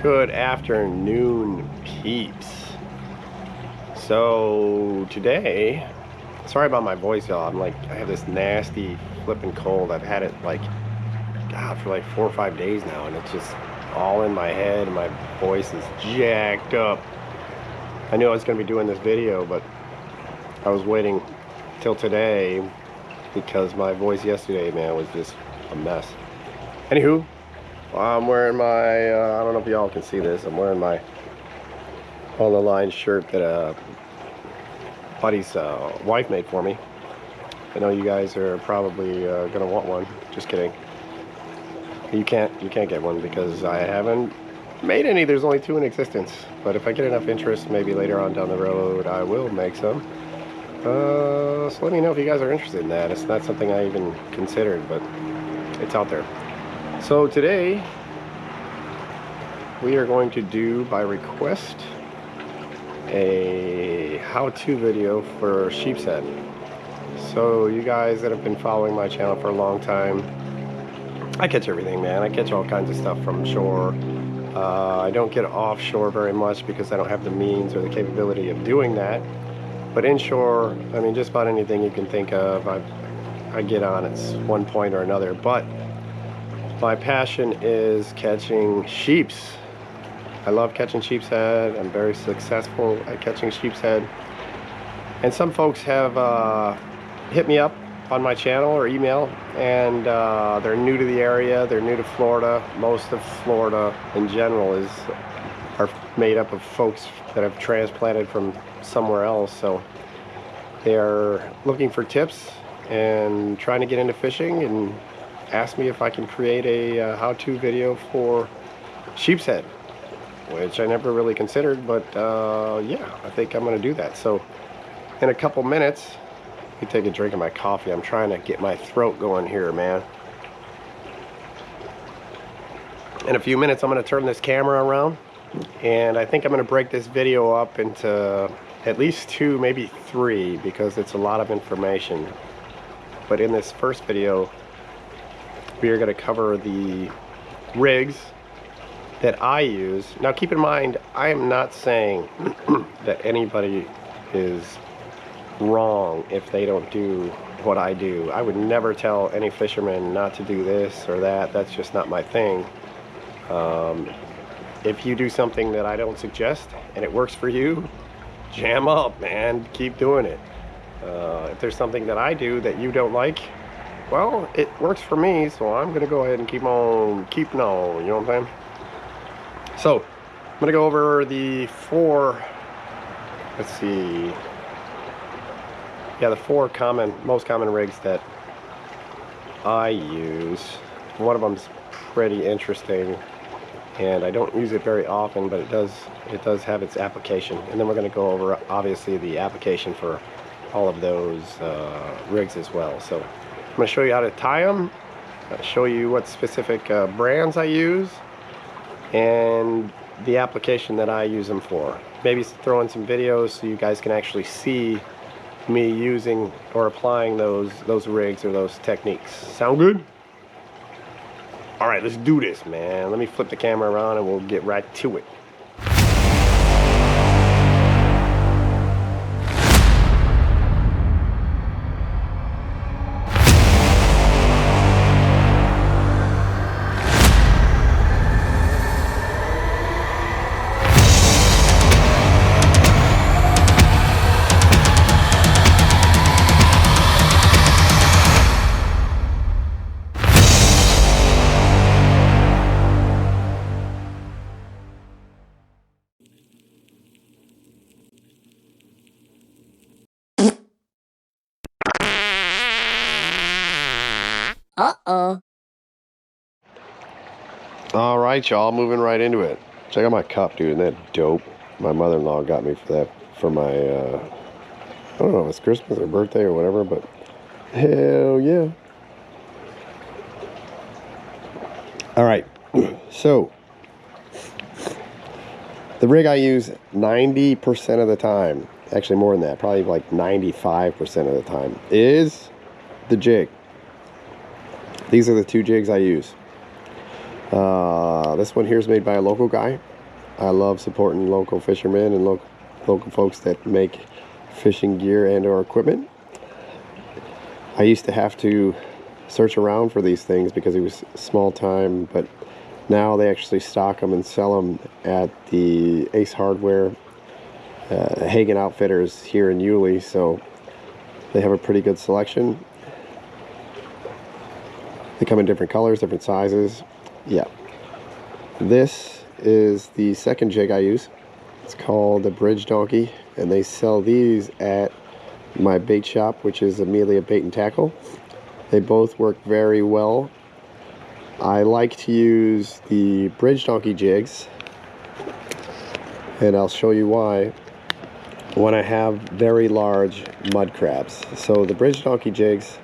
Good afternoon, peeps. So today, sorry about my voice, y'all. I have this nasty flipping cold. I've had it God, for like 4 or 5 days now, and it's just all in my head, and my voice is jacked up. I knew I was going to be doing this video, but I was waiting till today because my voice yesterday, man, was just a mess. Anywho, I'm wearing my, I don't know if y'all can see this, I'm wearing my on the line shirt that a buddy's wife made for me. I know you guys are probably gonna want one. Just kidding. You can't get one because I haven't made any. There's only 2 in existence. But if I get enough interest, maybe later on down the road, I will make some. So let me know if you guys are interested in that. It's not something I even considered, but it's out there. So today we are going to do, by request, a how-to video for sheepshead. So you guys that have been following my channel for a long time, I catch everything, man. I catch all kinds of stuff from shore. I don't get offshore very much because I don't have the means or the capability of doing that. But inshore, I mean, just about anything you can think of, I get on at one point or another. But my passion is catching sheeps. I love catching sheepshead. I'm very successful at catching sheepshead. And some folks have hit me up on my channel or email, and they're new to the area, they're new to Florida. Most of Florida in general are made up of folks that have transplanted from somewhere else, so they're looking for tips and trying to get into fishing, and asked me if I can create a how-to video for sheepshead, which I never really considered, but yeah, I think I'm gonna do that. So in a couple minutes, let me take a drink of my coffee. I'm trying to get my throat going here, man. In a few minutes, I'm going to turn this camera around, and I think I'm going to break this video up into at least 2, maybe 3, because it's a lot of information. But in this first video, we are going to cover the rigs that I use. Now, keep in mind, I am not saying that anybody is wrong if they don't do what I do. I would never tell any fisherman not to do this or that. That's just not my thing. If you do something that I don't suggest and it works for you, jam up, man. Keep doing it. If there's something that I do that you don't like, well, it works for me, so I'm gonna go ahead and keep on keeping on, you know what I'm saying? So I'm gonna go over the 4, let's see, yeah, the 4 most common rigs that I use. One of them's pretty interesting, and I don't use it very often, but it does have its application. And then we're going to go over, obviously, the application for all of those rigs as well. So I'm going to show you how to tie them, show you what specific brands I use, and the application that I use them for. Maybe throw in some videos so you guys can actually see me using or applying those rigs or those techniques. Sound good? All right, let's do this, man. Let me flip the camera around and we'll get right to it. Uh-oh. All right, y'all, moving right into it. Check out my cup, dude. Isn't that dope? My mother-in-law got me for that, for my, I don't know if it's Christmas or birthday or whatever, but hell yeah. All right, so the rig I use 90% of the time, actually more than that, probably like 95% of the time, is the jig. These are the 2 jigs I use. This one here is made by a local guy. I love supporting local fishermen and local folks that make fishing gear and or equipment. I used to have to search around for these things because it was small time, but now they actually stock them and sell them at the Ace Hardware, Hagen Outfitters here in Yulee, so they have a pretty good selection. They come in different colors, different sizes. Yeah. This is the second jig I use. It's called the Bridge Donkey, and they sell these at my bait shop, which is Amelia Bait and Tackle. They both work very well. I like to use the Bridge Donkey jigs, and I'll show you why, when I have very large mud crabs. So the Bridge Donkey jigs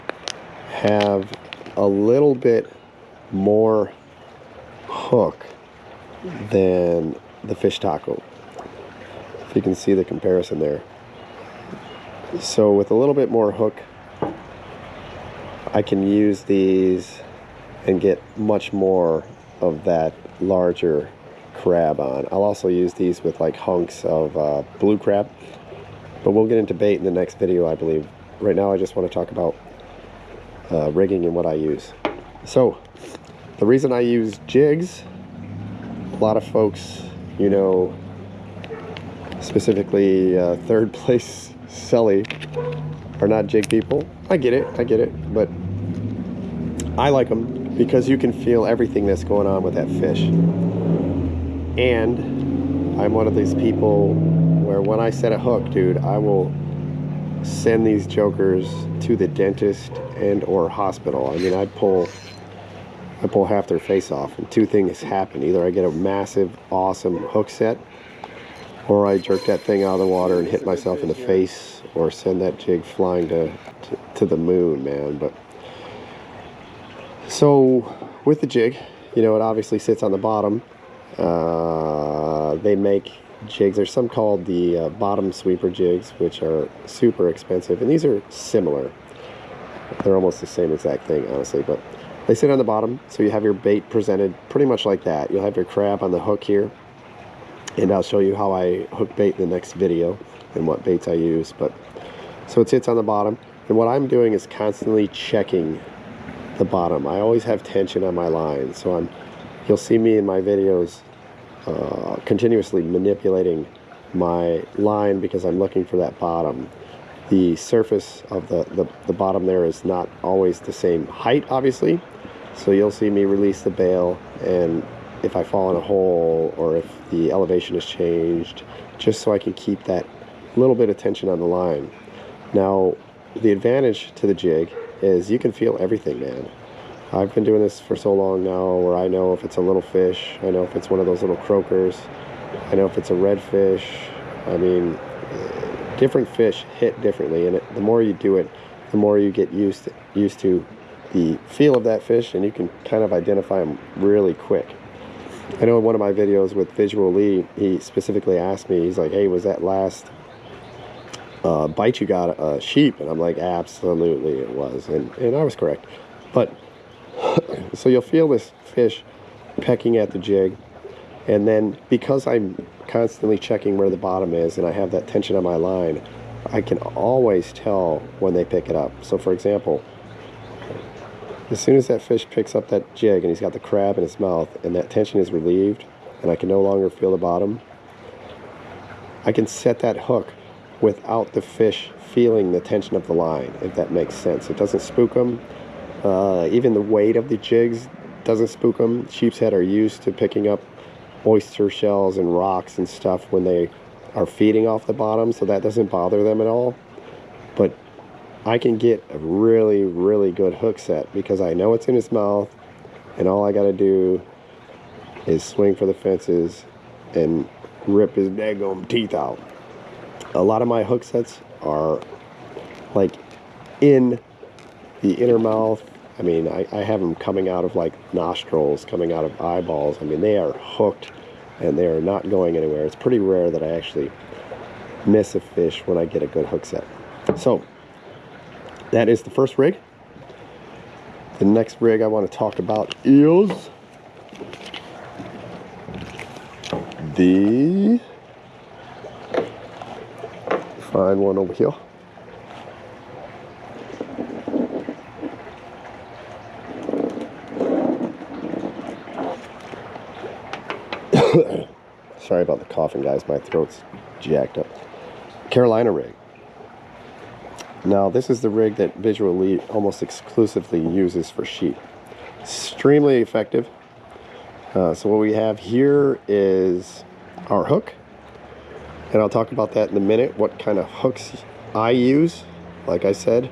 have a little bit more hook than the Fish Taco, if you can see the comparison there. So with a little bit more hook, I can use these and get much more of that larger crab on. I'll also use these with like hunks of blue crab, but we'll get into bait in the next video, I believe. Right now I just want to talk about rigging and what I use. So the reason I use jigs, a lot of folks, you know, specifically third place Sully, are not jig people. I get it, but I like them because you can feel everything that's going on with that fish. And I'm one of these people where when I set a hook, dude, I will send these jokers to the dentist and or hospital. I mean, I pull half their face off, and two things happen. Either I get a massive, awesome hook set, or I jerk that thing out of the water and hit myself in the face, or send that jig flying to the moon, man. But so with the jig, you know, it obviously sits on the bottom. They make jigs. There's some called the bottom sweeper jigs, which are super expensive, and these are similar. They're almost the same exact thing, honestly, but they sit on the bottom, so you have your bait presented pretty much like that. You'll have your crab on the hook here, and I'll show you how I hook bait in the next video and what baits I use. But so it sits on the bottom, and what I'm doing is constantly checking the bottom. I always have tension on my line, so you'll see me in my videos continuously manipulating my line because I'm looking for that bottom. The surface of the bottom there is not always the same height, obviously, so you'll see me release the bail, and if I fall in a hole or if the elevation has changed, just so I can keep that little bit of tension on the line. Now, the advantage to the jig is you can feel everything, man. I've been doing this for so long now where I know if it's a little fish, I know if it's one of those little croakers, I know if it's a redfish. I mean, different fish hit differently, and the more you do it, the more you get used to the feel of that fish, and you can kind of identify them really quick. I know in one of my videos with Visual Lee, he specifically asked me, he's like, hey, was that last bite you got a sheep? And I'm like, absolutely it was, and I was correct. But so you'll feel this fish pecking at the jig, and then because I'm constantly checking where the bottom is and I have that tension on my line, I can always tell when they pick it up. So for example, as soon as that fish picks up that jig and he's got the crab in his mouth and that tension is relieved and I can no longer feel the bottom, I can set that hook without the fish feeling the tension of the line, if that makes sense. It doesn't spook them. Even the weight of the jigs doesn't spook them. Sheepshead are used to picking up oyster shells and rocks and stuff when they are feeding off the bottom, so that doesn't bother them at all. But I can get a really, really good hook set because I know it's in his mouth, and all I got to do is swing for the fences and rip his daggum teeth out. A lot of my hook sets are like in the inner mouth. I mean, I have them coming out of like nostrils, coming out of eyeballs. I mean, they are hooked and they are not going anywhere. It's pretty rare that I actually miss a fish when I get a good hook set. So that is the first rig. The next rig I want to talk about is the, find one over here. Sorry about the coughing, guys. My throat's jacked up. Carolina rig. Now, this is the rig that Visual Elite almost exclusively uses for sheep. Extremely effective. So what we have here is our hook. And I'll talk about that in a minute, what kind of hooks I use. Like I said,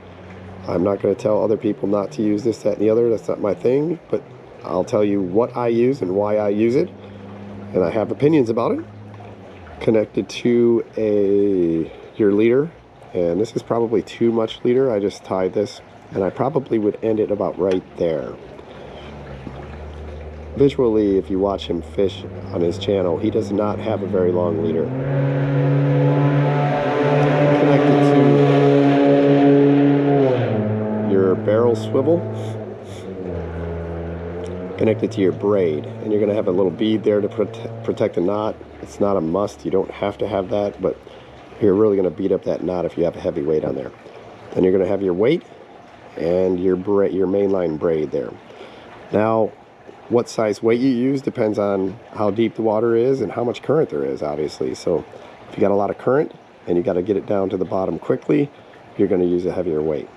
I'm not going to tell other people not to use this, that, and the other. That's not my thing. But I'll tell you what I use and why I use it. And I have opinions about it. Connected to your leader. And this is probably too much leader. I just tied this. And I probably would end it about right there. Visually, if you watch him fish on his channel, he does not have a very long leader. Connected to your barrel swivel. Connected to your braid. And you're going to have a little bead there to protect the knot. It's not a must. You don't have to have that, but you're really going to beat up that knot if you have a heavy weight on there. Then you're going to have your weight and your mainline braid there. Now, what size weight you use depends on how deep the water is and how much current there is, obviously. So if you got a lot of current and you got to get it down to the bottom quickly, you're going to use a heavier weight.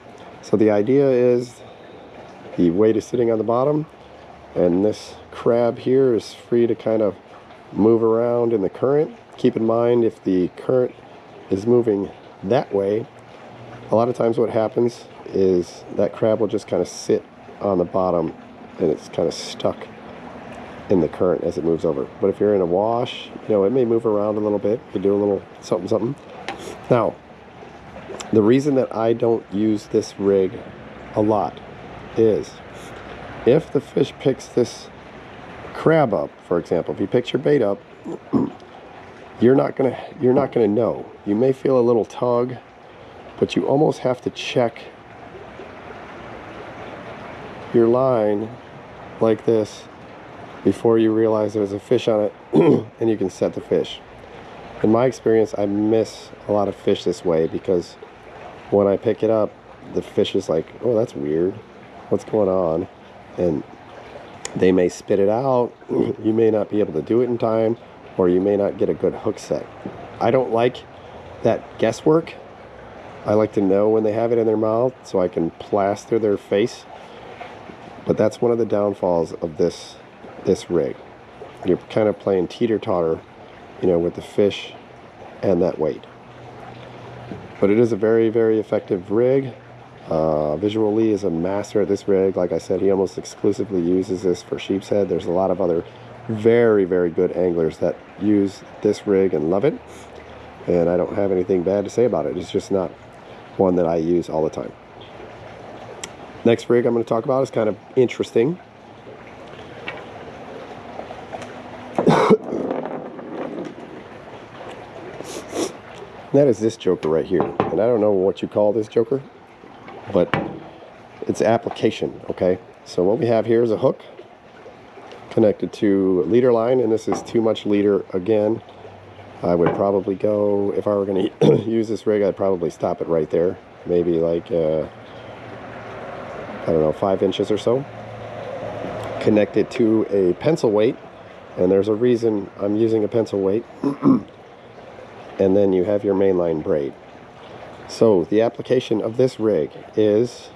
So the idea is the weight is sitting on the bottom, and this crab here is free to kind of move around in the current. Keep in mind, if the current is moving that way, a lot of times what happens is that crab will just kind of sit on the bottom and it's kind of stuck in the current as it moves over. But if you're in a wash, you know, it may move around a little bit. You do a little something, something. Now, the reason that I don't use this rig a lot is if the fish picks this crab up, for example, if he picks your bait up, you're not gonna know. You may feel a little tug, but you almost have to check your line like this before you realize there's a fish on it and you can set the fish. In my experience, I miss a lot of fish this way because when I pick it up, the fish is like, oh, that's weird. What's going on? And they may spit it out. You may not be able to do it in time, or you may not get a good hook set. I don't like that guesswork. I like to know when they have it in their mouth so I can plaster their face. But that's one of the downfalls of this rig. You're kind of playing teeter-totter, you know, with the fish and that weight. But it is a very, very effective rig. Visual Lee is a master at this rig. Like I said, he almost exclusively uses this for sheepshead. There's a lot of other very, very good anglers that use this rig and love it. And I don't have anything bad to say about it. It's just not one that I use all the time. Next rig I'm going to talk about is kind of interesting. That is this joker right here. And I don't know what you call this joker, but it's application, okay? So what we have here is a hook connected to leader line, and this is too much leader again. I would probably go, if I were going to use this rig, I'd probably stop it right there. Maybe like, I don't know, 5 inches or so. Connected to a pencil weight, and there's a reason I'm using a pencil weight. And then you have your mainline braid. So the application of this rig is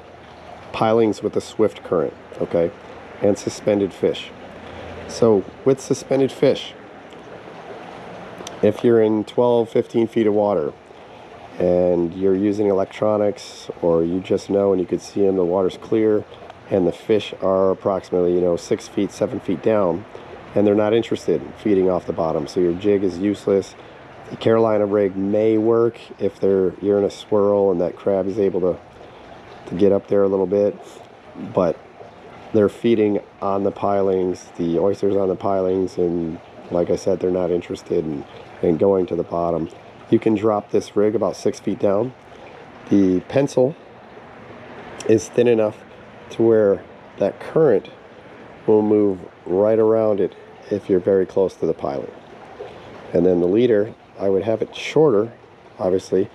pilings with a swift current, okay, and suspended fish. So with suspended fish, if you're in 12, 15 feet of water and you're using electronics, or you just know and you could see them, the water's clear and the fish are approximately, you know, 6 feet, 7 feet down, and they're not interested in feeding off the bottom, so your jig is useless. The Carolina rig may work if you're in a swirl and that crab is able to get up there a little bit, but they're feeding on the pilings, the oysters on the pilings, and like I said, they're not interested in going to the bottom. You can drop this rig about 6 feet down. The pencil is thin enough to where that current will move right around it if you're very close to the piling. And then the leader, I would have it shorter. Obviously,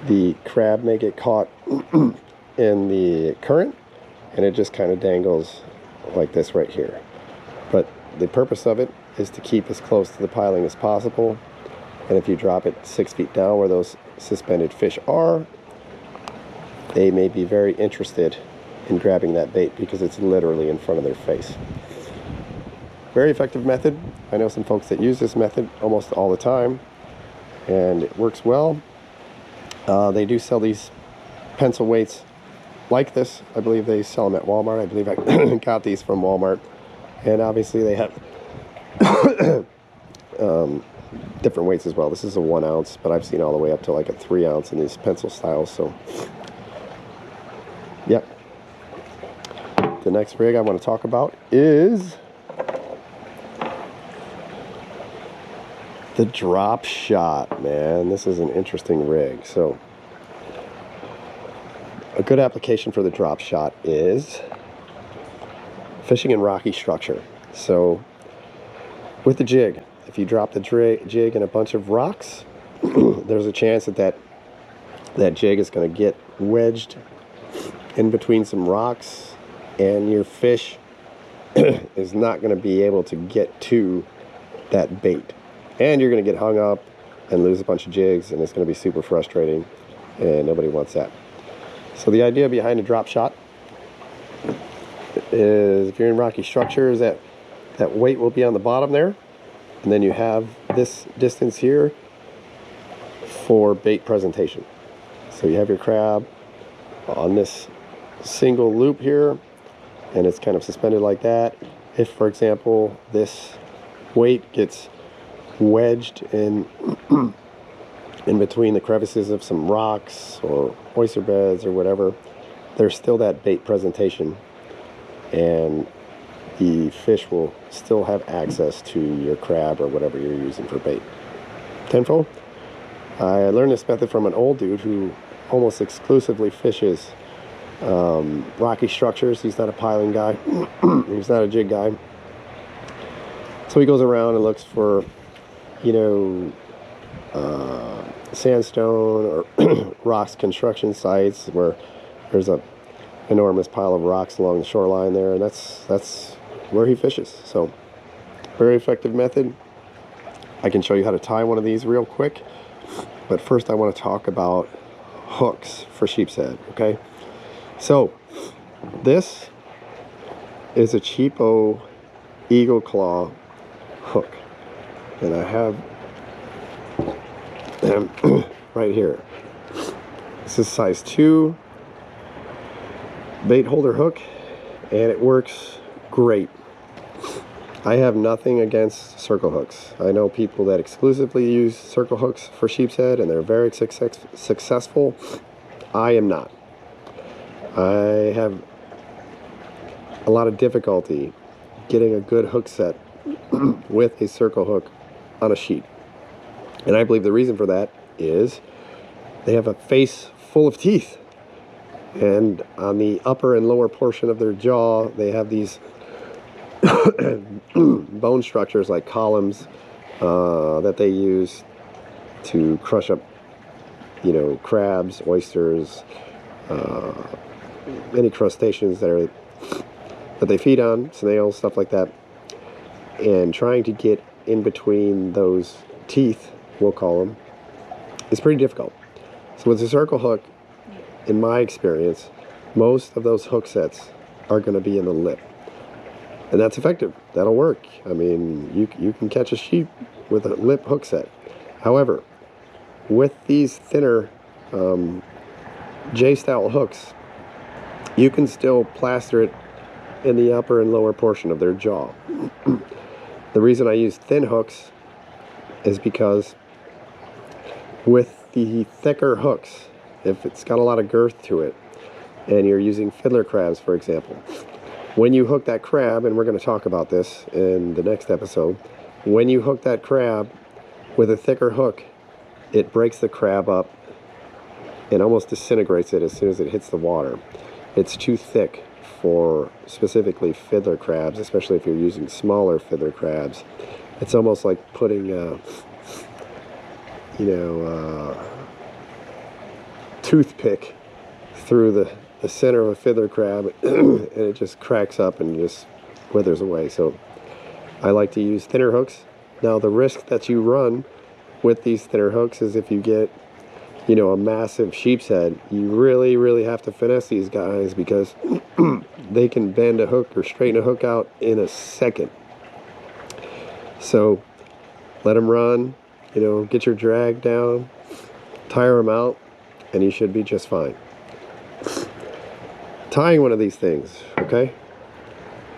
the crab may get caught in the current, and it just kind of dangles like this right here. But the purpose of it is to keep as close to the piling as possible. And if you drop it 6 feet down where those suspended fish are, they may be very interested in grabbing that bait because it's literally in front of their face. Very effective method. I know some folks that use this method almost all the time, and it works well. They do sell these pencil weights like this. I believe they sell them at Walmart. I believe I got these from Walmart. And obviously they have different weights as well. This is a 1 ounce, but I've seen all the way up to like a 3 ounce in these pencil styles. So, yep. The next rig I want to talk about is the drop shot, man. This is an interesting rig. So, a good application for the drop shot is fishing in rocky structure. So, with the jig, if you drop the jig in a bunch of rocks, there's a chance that jig is going to get wedged in between some rocks, and your fish is not going to be able to get to that bait. And you're going to get hung up and lose a bunch of jigs, and it's going to be super frustrating, and nobody wants that. So the idea behind a drop shot is, if you're in rocky structures, that weight will be on the bottom there, and then you have this distance here for bait presentation. So you have your crab on this single loop here, and it's kind of suspended like that. If, for example, this weight gets wedged in in between the crevices of some rocks or oyster beds or whatever, there's still that bait presentation, and the fish will still have access to your crab or whatever you're using for bait. Tenfold. I learned this method from an old dude who almost exclusively fishes rocky structures. He's not a piling guy. He's not a jig guy. So he goes around and looks for, sandstone or rocks construction sites where there's a enormous pile of rocks along the shoreline there, and that's where he fishes. So, very effective method. I can show you how to tie one of these real quick, but first I want to talk about hooks for sheepshead. Okay, so this is a cheapo eagle claw hook, and I have them right here. This is size 2 bait holder hook, and it works great. I have nothing against circle hooks. I know people that exclusively use circle hooks for sheepshead, and they're very successful. I am not. I have a lot of difficulty getting a good hook set with a circle hook on a sheet. And I believe the reason for that is they have a face full of teeth. And on the upper and lower portion of their jaw, they have these bone structures like columns that they use to crush up, crabs, oysters, any crustaceans that they feed on, snails, stuff like that. And trying to get in between those teeth, we'll call them, is pretty difficult. So with a circle hook, in my experience, most of those hook sets are going to be in the lip. And that's effective. That'll work. I mean, you can catch a sheep with a lip hook set. However, with these thinner J-style hooks, you can still plaster it in the upper and lower portion of their jaw. The reason I use thin hooks is because with the thicker hooks, if it's got a lot of girth to it, and you're using fiddler crabs, for example, when you hook that crab, and we're going to talk about this in the next episode, when you hook that crab with a thicker hook, it breaks the crab up and almost disintegrates it as soon as it hits the water. It's too thick for specifically fiddler crabs, especially if you're using smaller fiddler crabs. It's almost like putting, toothpick through the center of a fiddler crab, and it just cracks up and just withers away. So I like to use thinner hooks. Now the risk that you run with these thinner hooks is if you get, a massive sheepshead, you really have to finesse these guys, because they can bend a hook or straighten a hook out in a second. So let them run, get your drag down, tire them out, and you should be just fine. Tying one of these things, okay?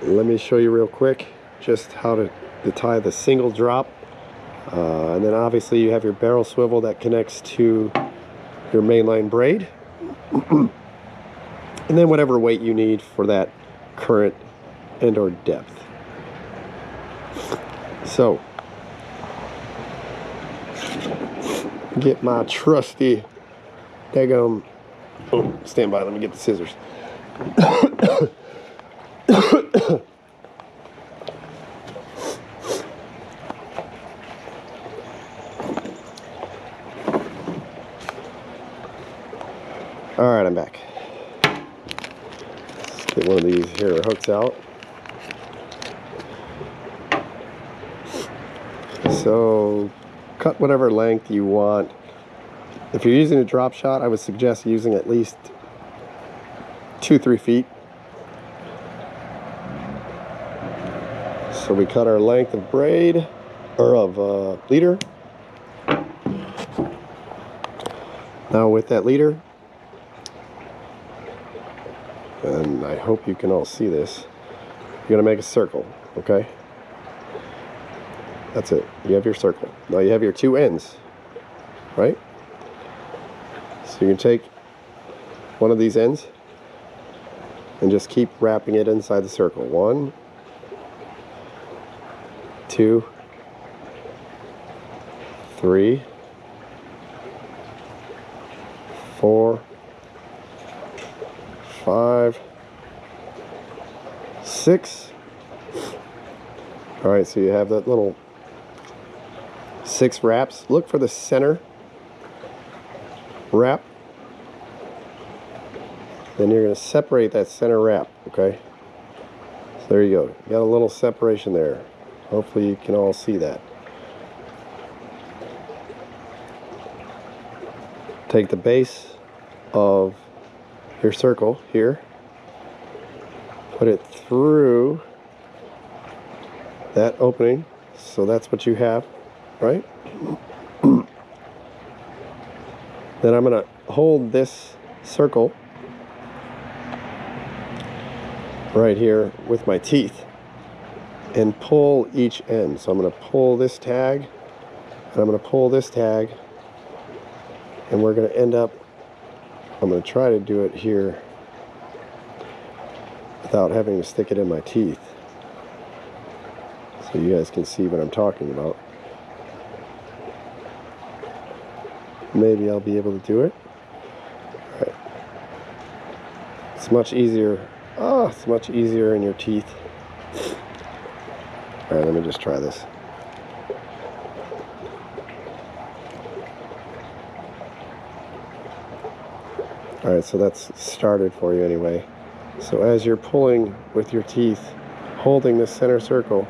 Let me show you real quick just how to tie the single drop. And then obviously you have your barrel swivel that connects to your mainline braid. And then whatever weight you need for that current and or depth. So, get my trusty daggum. Oh, stand by, let me get the scissors. Alright, I'm back. Let's get one of these here hooks out. So, cut whatever length you want. If you're using a drop shot, I would suggest using at least 2-3 feet. So we cut our length of braid, or of leader. Now with that leader, and I hope you can all see this, you're going to make a circle, okay? That's it. You have your circle. Now you have your two ends, right? So you can take one of these ends and just keep wrapping it inside the circle. 1, 2, 3, 4, 5, 6. All right, so you have that little 6 wraps. Look for the center wrap. Then you're going to separate that center wrap, okay? So there you go. You got a little separation there. Hopefully you can all see that. Take the base of your circle here, put it through that opening, so that's what you have, right? Then I'm going to hold this circle right here with my teeth and pull each end. So I'm going to pull this tag, and I'm going to pull this tag, and we're going to end up, I'm going to try to do it here without having to stick it in my teeth, so you guys can see what I'm talking about. Maybe I'll be able to do it. All right. It's much easier. Oh, it's much easier in your teeth. All right, let me just try this. All right, so that's started for you anyway. So as you're pulling with your teeth, holding the center circle,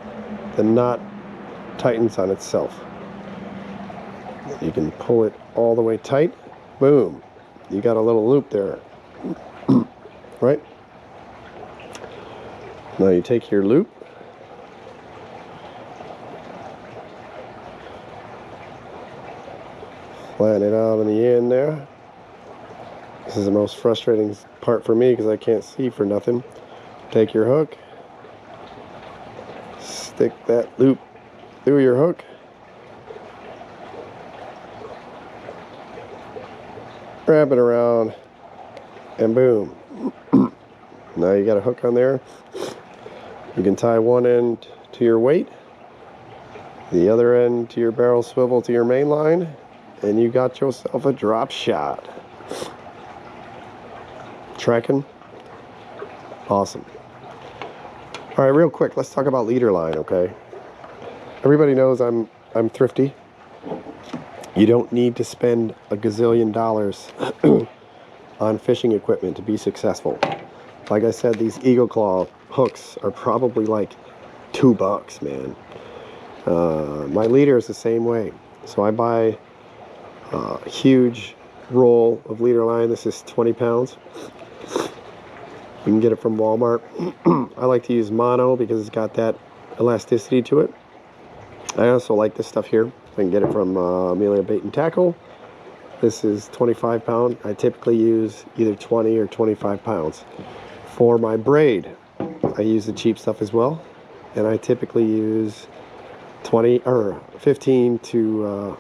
the knot tightens on itself. You can pull it all the way tight. Boom. You got a little loop there. Right? Now you take your loop, flatten it out on the end there. This is the most frustrating part for me because I can't see for nothing. Take your hook, stick that loop through your hook, wrap it around, and boom. Now you got a hook on there. You can tie one end to your weight, the other end to your barrel swivel to your main line, and you got yourself a drop shot. Tracking? Awesome. All right, real quick, let's talk about leader line, okay? everybody knows I'm thrifty. You don't need to spend a gazillion dollars on fishing equipment to be successful. Like I said, these Eagle Claw hooks are probably like $2, man. My leader is the same way. So I buy a huge roll of leader line. This is 20 pounds. You can get it from Walmart. I like to use mono because it's got that elasticity to it. I also like this stuff here. I can get it from Amelia Bait and Tackle. This is 25 pound. I typically use either 20 or 25 pounds. For my braid, I use the cheap stuff as well. And I typically use 20 or 15 to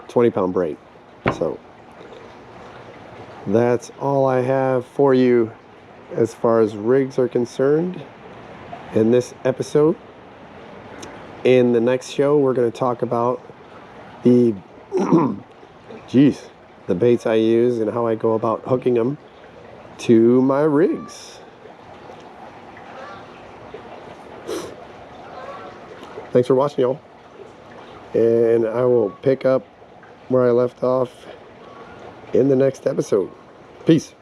20 pound braid. So that's all I have for you as far as rigs are concerned in this episode. In the next show, we're going to talk about the the baits I use and how I go about hooking them to my rigs. Thanks for watching, y'all. And I will pick up where I left off in the next episode. Peace.